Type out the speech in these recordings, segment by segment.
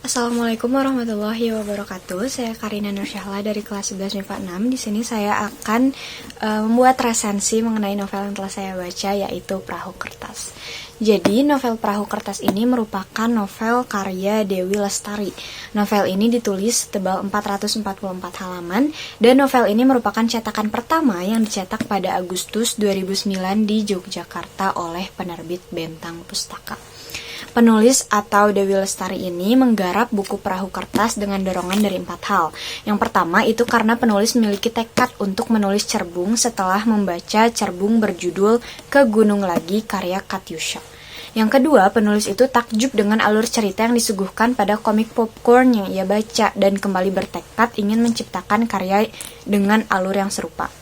Assalamualaikum warahmatullahi wabarakatuh. Saya Karina Nursyahla dari kelas 11 MIPA 6. Di sini saya akan membuat resensi mengenai novel yang telah saya baca, yaitu Perahu Kertas. Jadi, novel Perahu Kertas ini merupakan novel karya Dewi Lestari. Novel ini ditulis tebal 444 halaman, dan novel ini merupakan cetakan pertama yang dicetak pada Agustus 2009 di Yogyakarta oleh penerbit Bentang Pustaka. Penulis atau Dewi Lestari ini menggarap buku Perahu Kertas dengan dorongan dari 4 hal. Yang pertama itu karena penulis memiliki tekad untuk menulis cerbung setelah membaca cerbung berjudul Ke Gunung Lagi karya Katyusha. Yang kedua, penulis itu takjub dengan alur cerita yang disuguhkan pada komik popcorn yang ia baca dan kembali bertekad ingin menciptakan karya dengan alur yang serupa.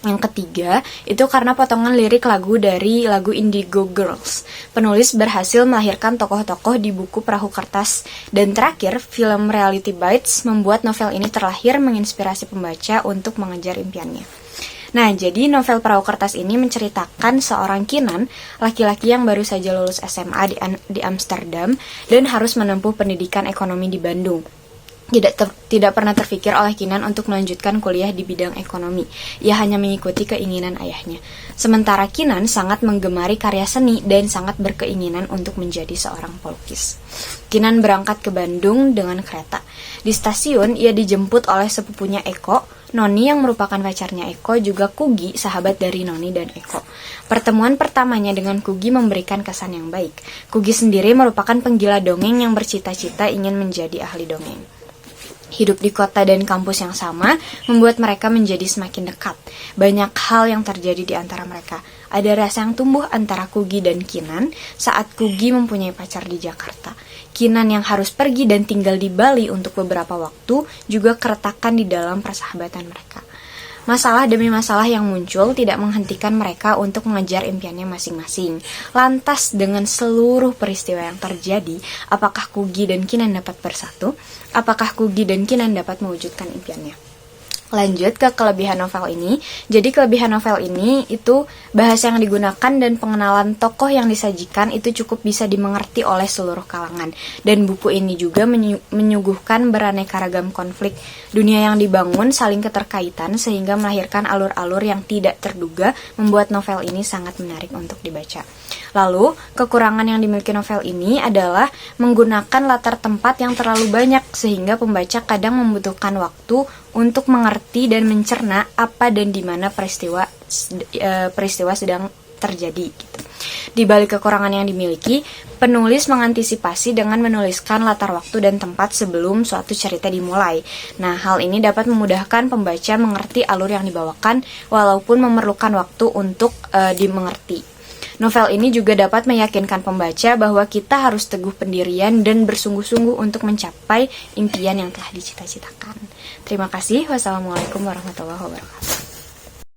Yang ketiga, itu karena potongan lirik lagu dari lagu Indigo Girls. Penulis berhasil melahirkan tokoh-tokoh di buku Perahu Kertas. Dan terakhir, film Reality Bites membuat novel ini terlahir menginspirasi pembaca untuk mengejar impiannya. Nah, jadi novel Perahu Kertas ini menceritakan seorang Kinan, laki-laki yang baru saja lulus SMA di Amsterdam dan harus menempuh pendidikan ekonomi di Bandung. Tidak pernah terfikir oleh Kinan untuk melanjutkan kuliah di bidang ekonomi. Ia hanya mengikuti keinginan ayahnya. Sementara Kinan sangat menggemari karya seni dan sangat berkeinginan untuk menjadi seorang pelukis. Kinan berangkat ke Bandung dengan kereta. Di stasiun, ia dijemput oleh sepupunya Eko, Noni yang merupakan pacarnya Eko, juga Kugi, sahabat dari Noni dan Eko. Pertemuan pertamanya dengan Kugi memberikan kesan yang baik. Kugi sendiri merupakan penggila dongeng yang bercita-cita ingin menjadi ahli dongeng. Hidup di kota dan kampus yang sama membuat mereka menjadi semakin dekat. Banyak hal yang terjadi di antara mereka. Ada rasa yang tumbuh antara Kugi dan Kinan saat Kugi mempunyai pacar di Jakarta. Kinan yang harus pergi dan tinggal di Bali untuk beberapa waktu juga keretakan di dalam persahabatan mereka. Masalah demi masalah yang muncul tidak menghentikan mereka untuk mengejar impiannya masing-masing. Lantas dengan seluruh peristiwa yang terjadi, apakah Kugi dan Kinan dapat bersatu? Apakah Kugi dan Kinan dapat mewujudkan impiannya? Lanjut ke kelebihan novel ini. Jadi kelebihan novel ini itu bahasa yang digunakan dan pengenalan tokoh yang disajikan itu cukup bisa dimengerti oleh seluruh kalangan. Dan buku ini juga menyuguhkan beraneka ragam konflik dunia yang dibangun saling keterkaitan sehingga melahirkan alur-alur yang tidak terduga, membuat novel ini sangat menarik untuk dibaca. Lalu, kekurangan yang dimiliki novel ini adalah menggunakan latar tempat yang terlalu banyak sehingga pembaca kadang membutuhkan waktu untuk mengerti dan mencerna apa dan di mana peristiwa sedang terjadi gitu. Di balik kekurangan yang dimiliki, penulis mengantisipasi dengan menuliskan latar waktu dan tempat sebelum suatu cerita dimulai. Nah, hal ini dapat memudahkan pembaca mengerti alur yang dibawakan walaupun memerlukan waktu untuk dimengerti. Novel ini juga dapat meyakinkan pembaca bahwa kita harus teguh pendirian dan bersungguh-sungguh untuk mencapai impian yang telah dicita-citakan. Terima kasih. Wassalamualaikum warahmatullahi wabarakatuh.